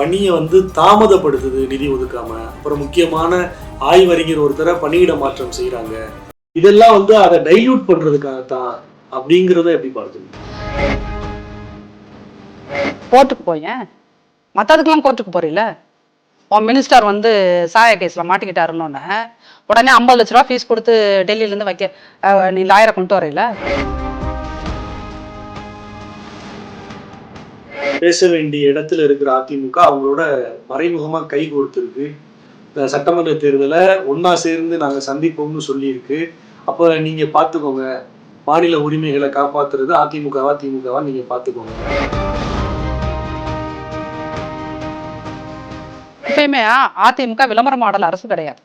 பணியை வந்து தாமதப்படுத்துது நிதி ஒதுக்காம. அப்புறம் முக்கியமான ஆய்வறிஞர் ஒருத்தரை பணியிட மாற்றம் செய்யறாங்க. இதெல்லாம் வந்து அதை டைல்யூட் பண்றதுக்காகத்தான் அப்படிங்கிறத எப்படி பார்க்குது? கோர்ட்டுக்கு போயேன், மற்றதுக்கெல்லாம் கோர்ட்டுக்கு போறீல. உன் மினிஸ்டர் வந்து சாயா கேஸ்ல மாட்டிக்கிட்டாருன்னு உடனே 50 லட்ச ரூபா ஃபீஸ் கொடுத்து டெல்லியில இருந்து வைக்க நீ லாயரை கொண்டு வரையில. பேச வேண்டிய இடத்துல இருக்கிற அதிமுக அவங்களோட மறைமுகமா கை கொடுத்துருக்கு. இந்த சட்டமன்ற தேர்தலை ஒன்னா சேர்ந்து நாங்க சந்திப்போம்னு சொல்லியிருக்கு. அப்ப நீங்க பாத்துக்கோங்க, மாநில உரிமைகளை காப்பாத்துறது திமுகவா நீங்க பாத்துக்கோங்க. எப்பயுமே அதிமுக விளம்பர மாடல் அரசு கிடையாது.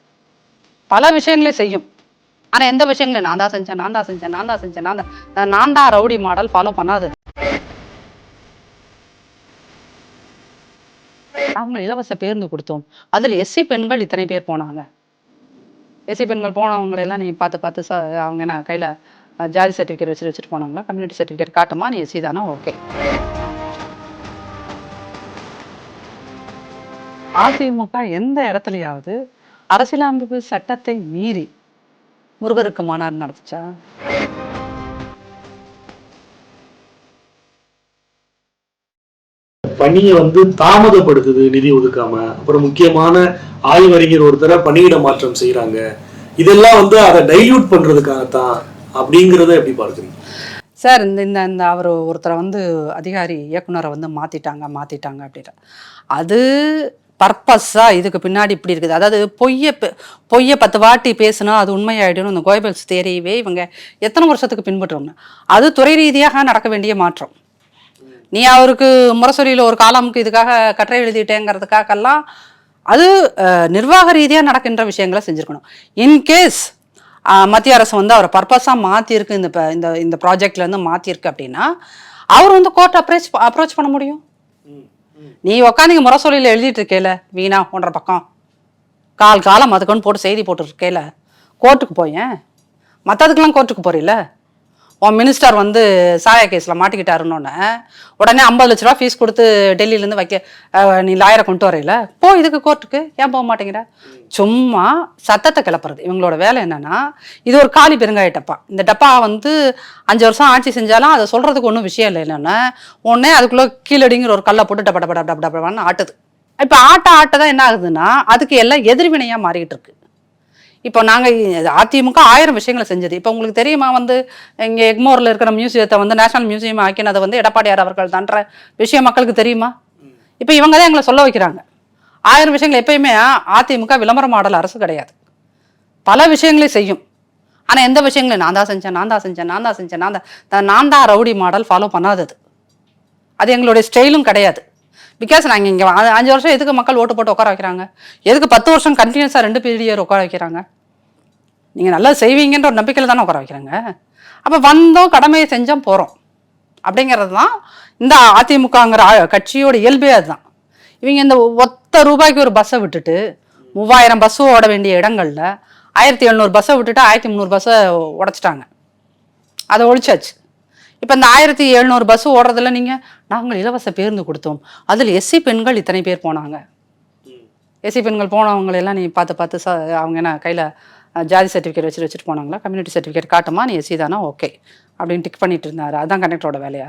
பல விஷயங்களையும் செய்யும். ஆனா எந்த விஷயங்களையும் நான் தான் செஞ்சேன் நான் தான் ரவுடி மாடல் ஃபாலோ பண்ணாது. அவங்க இலவச பேருந்து கொடுத்தோம், அதுல எஸ்சி பெண்கள் இத்தனை பேர் போனாங்க. எஸ்சி பெண்கள் போனவங்களை எல்லாம் நீ பார்த்து அவங்க என்ன கையில ஜாதி சர்டிஃபிகேட் வச்சுட்டு போனாங்களா? கம்யூனிட்டி சர்டிஃபிகேட் காட்டுமா, நீ எஸ்சி தானா? ஓகே. அதிமுக எந்த இடத்துலயாவது அரசியலமைப்பு சட்டத்தை மீறி முருகருக்கு மாநாடு நடத்துச்சா? பணியை வந்து தாமதப்படுத்துது நிதி ஒதுக்காம. அப்புறம் முக்கியமான ஆய்வறிஞர் ஒருத்தரை பணியிட மாற்றம் செய்யறாங்க. இதெல்லாம் வந்து அதை டைல்யூட் பண்றதுக்காகத்தான் அப்படிங்கிறத எப்படி பார்க்குறீங்க? சார், இந்த அவர் ஒருத்தரை வந்து அதிகாரி இயக்குனரை வந்து மாத்திட்டாங்க அப்படின்ற அது பர்பஸாக இதுக்கு பின்னாடி இப்படி இருக்குது. அதாவது பொய்யை 10 வாட்டி பேசுனா அது உண்மையாயிடும். இந்த கோயபல்ஸ் தேரியவே இவங்க எத்தனை வருஷத்துக்கு பின்பற்றுவாங்க. அது துறை ரீதியாக நடக்க வேண்டிய மாற்றம். நீ அவருக்கு முரசொலியில் ஒரு காலமுக்கு இதுக்காக கட்டுரை எழுதிட்டேங்கிறதுக்காகலாம் அது நிர்வாக ரீதியாக நடக்கின்ற விஷயங்களை செஞ்சுருக்கணும். இன்கேஸ் மத்திய அரசு வந்து அவரை பர்பஸாக மாற்றிருக்கு, இந்த ப்ராஜெக்ட்லேருந்து மாற்றிருக்கு அப்படின்னா அவர் வந்து கோர்ட் அப்ரோச் பண்ண முடியும். நீ உக்காந்து முரசொலியில் எழுதிட்டு இருக்கேல வீணா 1.5 பக்கம் காலம் அதுக்குன்னு போட்டு செய்தி போட்டுருக்கேல, கோர்ட்டுக்கு போயேன், மற்றதுக்கெல்லாம் கோர்ட்டுக்கு போறீல. உன் மினிஸ்டர் வந்து சாயா கேஸ்ல மாட்டிக்கிட்டாருன்னு உடனே 50 லட்ச ரூபா ஃபீஸ் கொடுத்து டெல்லியிலேருந்து வைக்க நீ லாயரை கொண்டு வரையில. இதுக்கு கோர்ட்டுக்கு ஏன் போக மாட்டேங்கிற? சும்மா சத்தத்தை கிளப்புறது இவங்களோட வேலை. என்னன்னா, இது ஒரு காலி பெருங்காய டப்பா. இந்த டப்பா வந்து 5 வருஷம் ஆட்சி செஞ்சாலும் அதை சொல்றதுக்கு ஒன்றும் விஷயம் இல்லை. என்னன்னா, உடனே அதுக்குள்ள கீழடிங்கிற ஒரு கல்லை போட்டு டப்படான்னு ஆட்டுது. இப்போ ஆட்டதான் என்ன ஆகுதுன்னா, அதுக்கு எல்லாம் எதிர்வினையா மாறிக்கிட்டு இருக்கு. இப்போ நாங்கள் அதிமுக 1000 விஷயங்களை செஞ்சது. இப்போ உங்களுக்கு தெரியுமா, வந்து இங்கே எக்மோரில் இருக்கிற மியூசியத்தை வந்து நேஷனல் மியூசியம் ஆக்கினதை வந்து எடப்பாடியார் அவர்கள் தான்ற விஷயம் மக்களுக்கு தெரியுமா? இப்போ இவங்க தான் எங்களை சொல்ல வைக்கிறாங்க 1000 விஷயங்கள். எப்பயுமே அதிமுக விளம்பர மாடல் அரசு கிடையாது. பல விஷயங்களையும் செய்யும். ஆனால் எந்த விஷயங்களையும் நான் தான் ரவுடி மாடல் ஃபாலோ பண்ணாதது. அது எங்களுடைய ஸ்டைலும் கிடையாது. பிகாஸ் நாங்கள் இங்கே 5 வருஷம் எதுக்கு மக்கள் ஓட்டு போட்டு உட்கார வைக்கிறாங்க? எதுக்கு 10 வருஷம் கண்டினியூஸாக 2 பீரியட் உட்கார வைக்கிறாங்க? நீங்கள் நல்லா செய்வீங்கன்ற ஒரு நம்பிக்கையில் தானே உட்கார வைக்கிறாங்க. அப்போ வந்தோம், கடமையை செஞ்சோம், போகிறோம் அப்படிங்கிறது தான் இந்த அதிமுகங்கிற கட்சியோட இயல்பே. அதுதான். இவங்க இந்த ஒத்த ரூபாய்க்கு ஒரு பஸ்ஸை விட்டுட்டு 3000 பஸ்ஸு ஓட வேண்டிய இடங்களில் 1700 பஸ்ஸை விட்டுட்டு 1300 பஸ்ஸை உடைச்சிட்டாங்க. அதை ஒழிச்சாச்சு. இப்போ இந்த 1700 பஸ் ஓடுறதுல நாங்கள் இலவச பேருந்து கொடுத்தோம், அதில் எஸ்சி பெண்கள் இத்தனை பேர் போனாங்க. எஸ்சி பெண்கள் போனவங்களெல்லாம் நீ பார்த்து அவங்க என்ன கையில் ஜாதி சர்டிஃபிகேட் வச்சுட்டு போனாங்களா? கம்யூனிட்டி சர்டிஃபிகேட் காட்டுமா, நீ எஸ்சி தானா? ஓகே அப்படின்னு டிக் பண்ணிட்டு இருந்தாரு. அதுதான் கண்டக்டரோட வேலையா?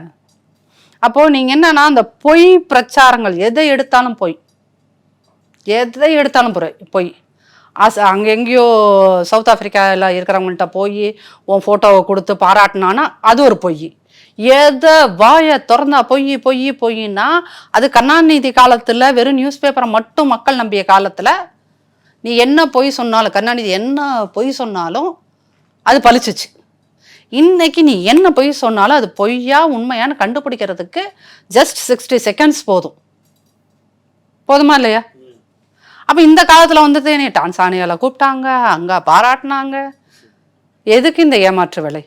அப்போது நீங்கள் என்னன்னா, அந்த பொய் பிரச்சாரங்கள் எதை எடுத்தாலும் பொய். அங்கே எங்கேயோ சவுத் ஆஃப்ரிக்காவில் இருக்கிறவங்கள்ட்ட போய் உன் ஃபோட்டோவை கொடுத்து பாராட்டினான்னா அது ஒரு பொய். எதை வாயை திறந்தா பொய்னா அது கருணாநிதி காலத்தில் வெறும் நியூஸ் பேப்பரை மட்டும் மக்கள் நம்பிய காலத்தில் நீ என்ன பொய் சொன்னாலும், கருணாநிதி என்ன பொய் சொன்னாலும் அது பழிச்சிச்சு. இன்னைக்கு நீ என்ன பொய் சொன்னாலும் அது பொய்யா உண்மையான்னு கண்டுபிடிக்கிறதுக்கு ஜஸ்ட் 60 செகண்ட்ஸ் போதுமா இல்லையா? அப்போ இந்த காலத்தில் வந்துட்டு நீ டான்சானியாவில் கூப்பிட்டாங்க, அங்கே பாராட்டினாங்க. எதுக்கு இந்த ஏமாற்று வேலை?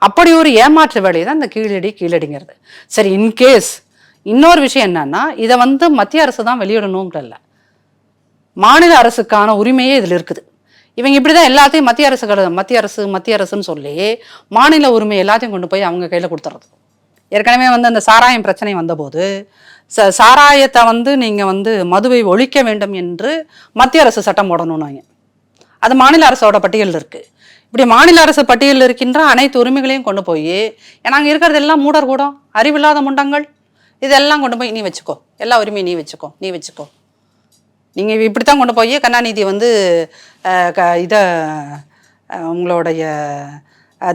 அப்படி ஒரு ஏமாற்று வேலை தான் இந்த கீழடிங்கிறது. சரி, இன்கேஸ் இன்னொரு விஷயம் என்னன்னா, இதை வந்து மத்திய அரசு தான் வெளியிடணுங்கிறல்ல, மாநில அரசுக்கான உரிமையே இதில் இருக்குது. இவங்க இப்படிதான் எல்லாத்தையும் மத்திய அரசுன்னு சொல்லி மாநில உரிமை எல்லாத்தையும் கொண்டு போய் அவங்க கையில் கொடுத்துறது. ஏற்கனவே வந்து அந்த சாராயம் பிரச்சனை வந்தபோது சாராயத்தை வந்து நீங்கள் வந்து மதுவை ஒழிக்க வேண்டும் என்று மத்திய அரசு சட்டம் போடணும்னாங்க. அது மாநில அரசோட பட்டியலில் இருக்குது. இப்படி மாநில அரசு பட்டியலில் இருக்கின்ற அனைத்து உரிமைகளையும் கொண்டு போய், ஏன்னா அங்கே இருக்கிறது எல்லாம் மூடர் கூடம், அறிவில்லாத முண்டங்கள், இதெல்லாம் கொண்டு போய் நீ வச்சுக்கோ, எல்லா உரிமையும் நீ வச்சுக்கோ. நீங்கள் இப்படி தான் கொண்டு போய் கருணாநிதி வந்து இதை உங்களுடைய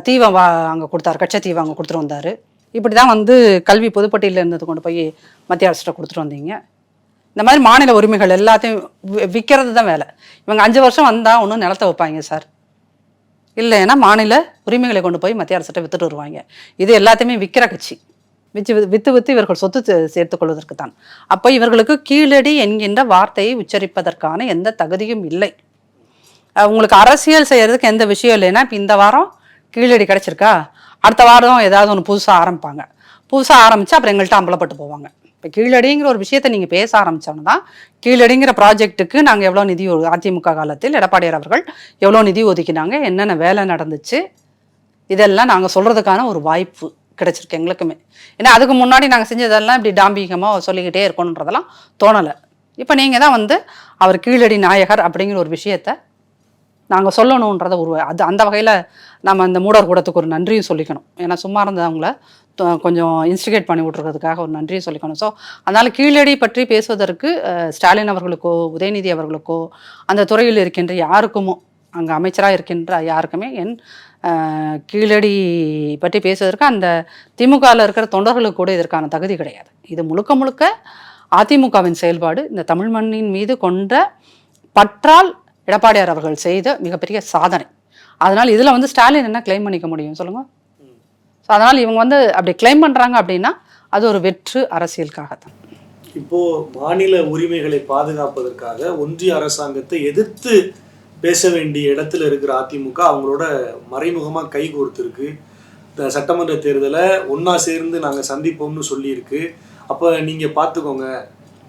தீவை அங்கே கொடுத்தாரு, கட்சத்தீவை அங்கே கொடுத்துட்டு வந்தார். இப்படி தான் வந்து கல்வி பொதுப்பட்டியலில் இருந்தது கொண்டு போய் மத்திய அரசிட்ட கொடுத்துட்டு வந்தீங்க. இந்த மாதிரி மாநில உரிமைகள் எல்லாத்தையும் விற்கிறது தான் வேலை. இவங்க 5 வருஷம் வந்தால் ஒன்றும் நிலத்தை வைப்பாங்க சார், இல்லைன்னா மாநில உரிமைகளை கொண்டு போய் மத்திய அரசிட்ட விற்றுட்டு வருவாங்க. இது எல்லாத்தையுமே விற்கிற கட்சி, விற்று இவர்கள் சொத்து சேர்த்து கொள்வதற்கு தான். அப்போ இவர்களுக்கு கீழடி என்கின்ற வார்த்தையை உச்சரிப்பதற்கான எந்த தகுதியும் இல்லை. உங்களுக்கு அரசியல் செய்கிறதுக்கு எந்த விஷயம் இல்லைன்னா, இப்போ இந்த வாரம் கீழடி கிடச்சிருக்கா, அடுத்த வாரம் ஏதாவது ஒன்று புதுசாக ஆரம்பித்து அப்புறம் எங்கள்கிட்ட அம்பலப்பட்டு போவாங்க. இப்போ கீழடிங்கிற ஒரு விஷயத்தை நீங்கள் பேச ஆரம்பித்தோன்னு தான் கீழடிங்கிற ப்ராஜெக்ட்டுக்கு நாங்கள் எவ்வளோ நிதி, அதிமுக காலத்தில் எடப்பாடியார் அவர்கள் எவ்வளோ நிதி ஒதுக்கினாங்க, என்னென்ன வேலை நடந்துச்சு, இதெல்லாம் நாங்கள் சொல்கிறதுக்கான ஒரு வாய்ப்பு கிடைச்சிருக்கு எங்களுக்குமே. ஏன்னா அதுக்கு முன்னாடி நாங்கள் செஞ்சதெல்லாம் இப்படி டாம்பிகமாக சொல்லிக்கிட்டே இருக்கணுன்றதெல்லாம் தோணலை. இப்போ நீங்கள் தான் வந்து அவர் கீழடி நாயகர் அப்படிங்கிற ஒரு விஷயத்தை நாங்கள் சொல்லணுன்றதை அந்த வகையில் நம்ம அந்த மூடர் கூடத்துக்கு ஒரு நன்றியும் சொல்லிக்கணும். ஏன்னா சும்மா இருந்தவங்கள கொஞ்சம் இன்ஸ்டிகேட் பண்ணி விட்றதுக்காக ஒரு நன்றியும் சொல்லிக்கணும். ஸோ அதனால் கீழடி பற்றி பேசுவதற்கு ஸ்டாலின் அவர்களுக்கோ உதயநிதி அவர்களுக்கோ அந்த துறையில் இருக்கின்ற யாருக்குமோ, அங்கே அமைச்சராக இருக்கின்ற யாருக்குமே கீழடி பற்றி பேசுவதற்கு அந்த திமுகவில் இருக்கிற தொண்டர்களுக்கு கூட இதற்கான தகுதி கிடையாது. இது முழுக்க அதிமுகவின் செயல்பாடு, இந்த தமிழ் மண்ணின் மீது கொண்ட பற்றால் எடப்பாடியார் அவர்கள் செய்த மிகப்பெரிய சாதனை. அதனால் இதில் வந்து ஸ்டாலின் என்ன கிளைம் பண்ணிக்க முடியும் சொல்லுங்க? ஸோ அதனால் இவங்க வந்து அப்படி கிளைம் பண்ணுறாங்க அப்படின்னா அது ஒரு வெற்று அரசியலுக்காக தான். இப்போ மாநில உரிமைகளை பாதுகாப்பதற்காக ஒன்றிய அரசாங்கத்தை எதிர்த்து பேச வேண்டிய இடத்துல இருக்கிற அதிமுக அவங்களோட மறைமுகமாக கை கோர்த்துருக்கு. இந்த சட்டமன்ற தேர்தலை ஒன்றா சேர்ந்து நாங்கள் சந்திப்போம்னு சொல்லியிருக்கு. அப்போ நீங்கள் பார்த்துக்கோங்க,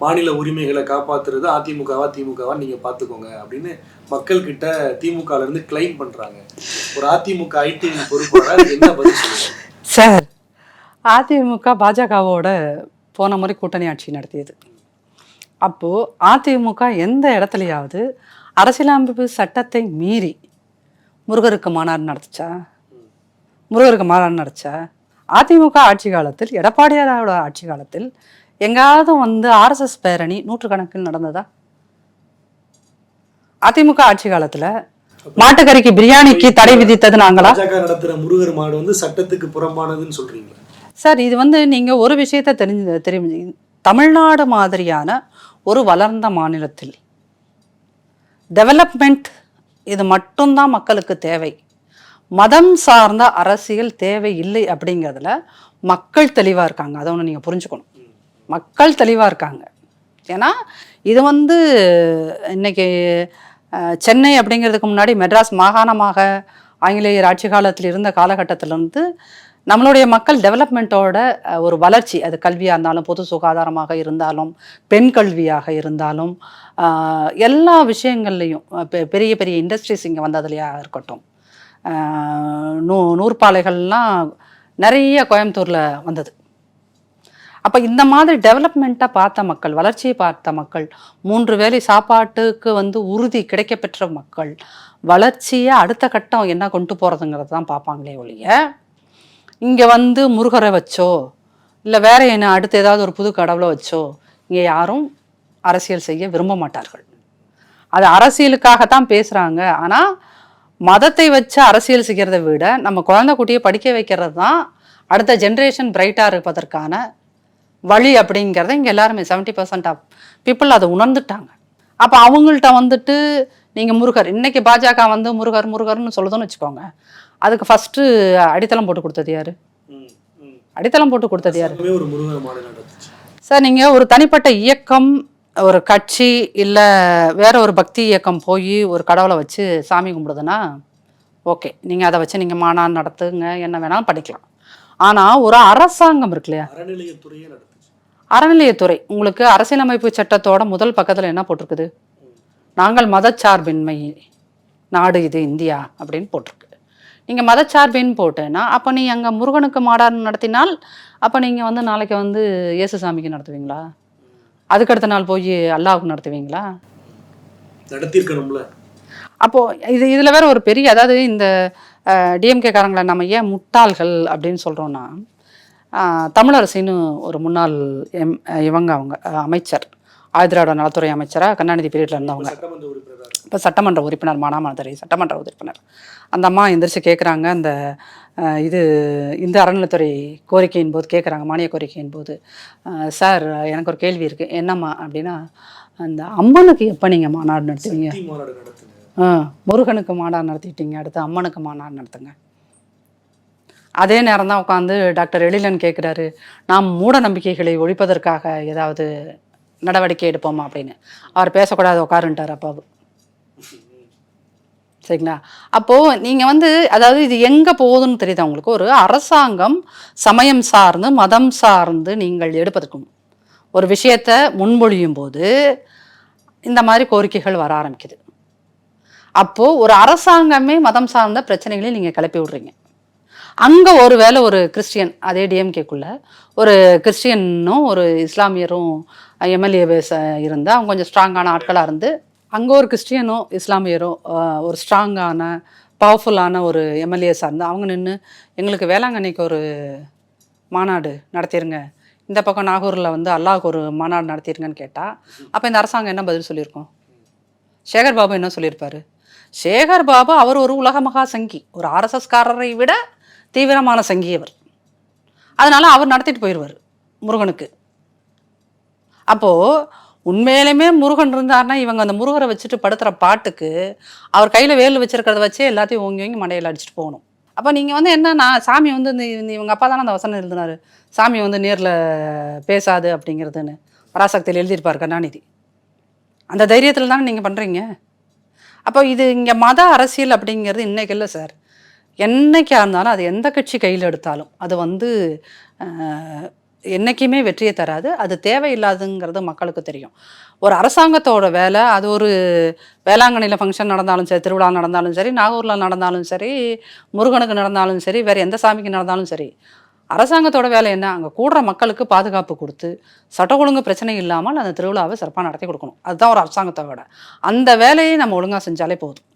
மாநில உரிமைகளை காப்பாற்றுறது திமுகவா நீங்கள் பார்த்துக்கோங்க அப்படின்னு மக்கள்கிட்ட திமுகலேருந்து கிளைம் பண்ணுறாங்க. ஒரு அதிமுக ஐடி பொறுப்பாளர் என்ன பதில் சொல்லுவாங்க? சார், அதிமுக பாஜகவோட போன முறை கூட்டணி ஆட்சி நடத்தியது. அப்போது அதிமுக எந்த இடத்துலையாவது அரசியலமைப்பு சட்டத்தை மீறி முருகருக்கு மாநாடு நடத்துச்சா? அதிமுக ஆட்சி காலத்தில், எடப்பாடியாரோட ஆட்சி காலத்தில் எங்காவது வந்து RSS பேரணி நூற்றுக்கணக்கில் நடந்ததா? அதிமுக ஆட்சி காலத்துல மாட்டுக்கறிக்கு பிரியாணிக்கு தடை விதித்தது நாங்களா? நடத்துற முருகர் மாடு வந்து சட்டத்துக்கு புறம்பானதுன்னு சொல்றீங்க சார். இது வந்து நீங்க ஒரு விஷயத்த தெரிஞ்சு தமிழ்நாடு மாதிரியான ஒரு வளர்ந்த மாநிலத்தில் டெவலப்மெண்ட் இது மட்டும்தான் மக்களுக்கு தேவை, மதம் சார்ந்த அரசியல் தேவை இல்லை அப்படிங்கிறதுல மக்கள் தெளிவா இருக்காங்க. அதை ஒன்று நீங்க புரிஞ்சுக்கணும். மக்கள் தெளிவாக இருக்காங்க. ஏன்னா இது வந்து இன்னைக்கு சென்னை அப்படிங்கிறதுக்கு முன்னாடி மெட்ராஸ் மாகாணமாக ஆங்கிலேயர் ஆட்சி காலத்தில் இருந்த காலகட்டத்திலிருந்து நம்மளுடைய மக்கள் டெவலப்மெண்ட்டோட ஒரு வளர்ச்சி, அது கல்வியாக இருந்தாலும், பொது சுகாதாரமாக இருந்தாலும், பெண் கல்வியாக இருந்தாலும், எல்லா விஷயங்கள்லையும் பெரிய பெரிய இண்டஸ்ட்ரீஸ் இங்கே வந்ததுலையா இருக்கட்டும், நூற்பாலைகள்லாம் நிறைய கோயம்புத்தூரில் வந்தது. அப்போ இந்த மாதிரி டெவலப்மெண்ட்டாக பார்த்த மக்கள், வளர்ச்சியை பார்த்த மக்கள், 3 வேளை சாப்பாட்டுக்கு வந்து உறுதி கிடைக்க பெற்ற மக்கள், வளர்ச்சியை அடுத்த கட்டம் என்ன கொண்டு போகிறதுங்கிறது தான் பார்ப்பாங்களே ஒழிய, இங்கே வந்து முருகரை வச்சோ இல்லை வேற என்ன அடுத்து ஏதாவது ஒரு புது கடவுளை வச்சோ இங்கே யாரும் அரசியல் செய்ய விரும்ப மாட்டார்கள். அது அரசியலுக்காகத்தான் பேசுகிறாங்க. ஆனால் மதத்தை வச்சு அரசியல் செய்கிறத விட நம்ம குழந்தை குட்டியை படிக்க வைக்கிறது தான் அடுத்த ஜென்ரேஷன் பிரைட்டாக இருப்பதற்கான வழி அப்படிங்கிறத இங்கே எல்லாருமே 70% ஆஃப் பீப்புள் அதை உணர்ந்துட்டாங்க. அப்போ அவங்கள்ட்ட வந்துட்டு நீங்கள் முருகர், இன்னைக்கு பாஜக வந்து முருகர்னு சொல்லுதுன்னு வச்சுக்கோங்க, அதுக்கு ஃபஸ்ட்டு அடித்தளம் போட்டு கொடுத்தது யாரு? சார், நீங்கள் ஒரு தனிப்பட்ட இயக்கம், ஒரு கட்சி இல்லை வேற ஒரு பக்தி இயக்கம் போய் ஒரு கடவுளை வச்சு சாமி கும்பிடுதுன்னா ஓகே, நீங்கள் அதை வச்சு நீங்கள் மாநாடு நடத்துங்க, என்ன வேணாலும் பண்ணிக்கலாம். ஆனால் ஒரு அரசாங்கம் இருக்கு இல்லையா, அறநிலையத்துறை, உங்களுக்கு அரசியலமைப்பு சட்டத்தோட முதல் பக்கத்தில் என்ன போட்டிருக்குது? நாங்கள் மதச்சார்பின்மை நாடு இது இந்தியா அப்படின்னு போட்டிருக்கு. நீங்கள் மதச்சார்பின்னு போட்டேன்னா அப்போ நீ அங்கே முருகனுக்கு மாநாடு நடத்தினால் அப்போ நீங்கள் வந்து நாளைக்கு வந்து இயேசுசாமிக்கு நடத்துவீங்களா? அதுக்கடுத்த நாள் போய் அல்லாவுக்கு நடத்துவீங்களா? நடத்திருக்கணும்ல. அப்போது இதில் வேற ஒரு பெரிய, அதாவது இந்த டிஎம்கே காரங்களை நம்ம ஏன் முட்டாள்கள் அப்படின்னு சொல்கிறோன்னா, தமிழரசின்னு ஒரு முன்னாள் அவங்க அமைச்சர், ஆதிதிராவிட நலத்துறை அமைச்சராக கருணாநிதி பீரியட்ல இருந்தவங்க, இப்போ சட்டமன்ற உறுப்பினர், மானாமதுரை சட்டமன்ற உறுப்பினர். அந்த அம்மா எந்திரிச்சு கேட்குறாங்க, அந்த இது இந்த அறநிலைத்துறை கோரிக்கையின் போது கேட்குறாங்க, மானிய கோரிக்கையின் போது, சார் எனக்கு ஒரு கேள்வி இருக்குது, என்னம்மா அப்படின்னா, அந்த அம்மனுக்கு எப்போ நீங்கள் மாநாடு நடத்துவீங்க? முருகனுக்கு மாநாடு நடத்திட்டீங்க, அடுத்து அம்மனுக்கு மாநாடு நடத்துங்க. அதே நேரம் தான் உட்காந்து டாக்டர் எழிலன் கேட்குறாரு, நாம் மூட நம்பிக்கைகளை ஒழிப்பதற்காக ஏதாவது நடவடிக்கை எடுப்போமா அப்படின்னு. அவர் பேசக்கூடாது, உட்காருன்ட்டார் அப்பாவு. சரிங்களா? அப்போது நீங்கள் வந்து, அதாவது இது எங்கே போகுதுன்னு தெரியுது அவங்களுக்கு. ஒரு அரசாங்கம் சமயம் சார்ந்து மதம் சார்ந்து நீங்கள் எடுப்பதற்கும் ஒரு விஷயத்தை முன்மொழியும் போது இந்த மாதிரி கோரிக்கைகள் வர ஆரம்பிக்குது. அப்போது ஒரு அரசாங்கமே மதம் சார்ந்த பிரச்சனைகளையும் நீங்கள் கிளப்பி விடுறீங்க. அங்கே ஒரு வேளை ஒரு கிறிஸ்டியன், அதே டிஎம்கேக்குள்ளே ஒரு கிறிஸ்டியனும் ஒரு இஸ்லாமியரும் எம்எல்ஏ இருந்தால் அவங்க கொஞ்சம் ஸ்ட்ராங்கான ஆட்களாக இருந்து, அங்கே ஒரு கிறிஸ்டியனும் இஸ்லாமியரும் ஒரு ஸ்ட்ராங்கான பவர்ஃபுல்லான ஒரு எம்எல்ஏஸாக இருந்து அவங்க நின்று எங்களுக்கு வேளாங்கண்ணிக்கு ஒரு மாநாடு நடத்திடுங்க, இந்த பக்கம் நாகூரில் வந்து அல்லாஹ்வுக்கு ஒரு மாநாடு நடத்திடுங்கன்னு கேட்டால் அப்போ இந்த அரசாங்கம் என்ன பதில் சொல்லியிருக்கோம்? சேகர் பாபு என்ன சொல்லியிருப்பார்? சேகர் பாபு அவர் ஒரு உலக மகா சங்கி, ஒரு ஆர்எஸ்எஸ்காரரை விட தீவிரமான சங்கி அவர். அதனால அவர் நடத்திட்டு போயிடுவார் முருகனுக்கு. அப்போது உண்மையிலுமே முருகன் இருந்தார்னா இவங்க அந்த முருகரை வச்சுட்டு படுத்துகிற பாட்டுக்கு அவர் கையில் வேல் வச்சிருக்கிறத வச்சே எல்லாத்தையும் ஓங்கி ஓங்கி மண்டையில் அடிச்சுட்டு போகணும். அப்போ நீங்கள் வந்து என்னன்னா, சாமி வந்து இந்த இவங்க அப்பா தானே அந்த வசனம் எழுதினார், சாமி வந்து நேரில் பேசாது அப்படிங்கிறதுன்னு பராசக்தியில் எழுதியிருப்பார் கருணாநிதி. அந்த தைரியத்தில் தானே நீங்கள் பண்ணுறீங்க. அப்போ இது இங்கே மத அரசியல் அப்படிங்கிறது இன்றைக்கு இல்லை சார், என்னைக்காக இருந்தாலும் அது எந்த கட்சி கையில் எடுத்தாலும் அது வந்து என்றைக்குமே வெற்றியை தராது. அது தேவையில்லாதுங்கிறது மக்களுக்கு தெரியும். ஒரு அரசாங்கத்தோட வேலை, அது ஒரு வேளாங்கண்ணியில் ஃபங்க்ஷன் நடந்தாலும் சரி, திருவிழா நடந்தாலும் சரி, நாகூரில் நடந்தாலும் சரி, முருகனுக்கு நடந்தாலும் சரி, வேறு எந்த சாமிக்கு நடந்தாலும் சரி, அரசாங்கத்தோட வேலை என்ன? அங்கே கூடுற மக்களுக்கு பாதுகாப்பு கொடுத்து சட்ட ஒழுங்கு பிரச்சனை இல்லாமல் அந்த திருவிழாவை சிறப்பாக நடத்தி கொடுக்கணும். அதுதான் ஒரு அரசாங்கத்தோட. அந்த வேலையை நம்ம ஒழுங்காக செஞ்சாலே போதும்.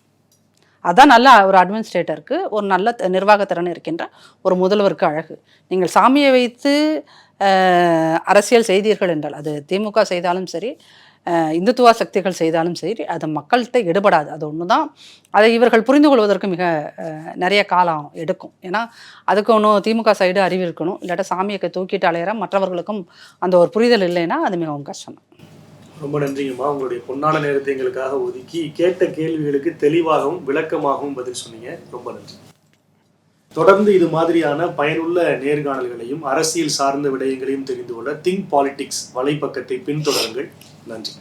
அதுதான் நல்ல ஒரு அட்மினிஸ்ட்ரேட்டருக்கு, ஒரு நல்ல நிர்வாகத்திறன் இருக்கின்ற ஒரு முதல்வருக்கு அழகு. நீங்கள் சாமியை வைத்து அரசியல் செய்தீர்கள் என்றால், அது திமுக செய்தாலும் சரி, இந்துத்துவ சக்திகள் செய்தாலும் சரி, அது மக்கள்கிட்ட எடுபடாது. அது ஒன்று தான். அதை இவர்கள் புரிந்து கொள்வதற்கு மிக நிறைய காலம் எடுக்கும். ஏன்னா அதுக்கு ஒன்றும் திமுக சைடு அறிவு இருக்கணும், இல்லாட்டா சாமியை தூக்கிட்டு அலையிற மற்றவர்களுக்கும் அந்த ஒரு புரிதல் இல்லைன்னா அது மிகவும் கஷ்டம். ரொம்ப நன்றிங்கம்மா. உங்களுடைய பொன்னான நேரத்தை எங்களுக்காக ஒதுக்கி கேட்ட கேள்விகளுக்கு தெளிவாகவும் விளக்கமாகவும் பதில் சொன்னீங்க. ரொம்ப நன்றி. தொடர்ந்து இது மாதிரியான பயனுள்ள நேர்காணல்களையும் அரசியல் சார்ந்த விடயங்களையும் தெரிந்து கொள்ள திங்க் பாலிடிக்ஸ் வலைப்பக்கத்தை பின்தொடருங்கள். நன்றி.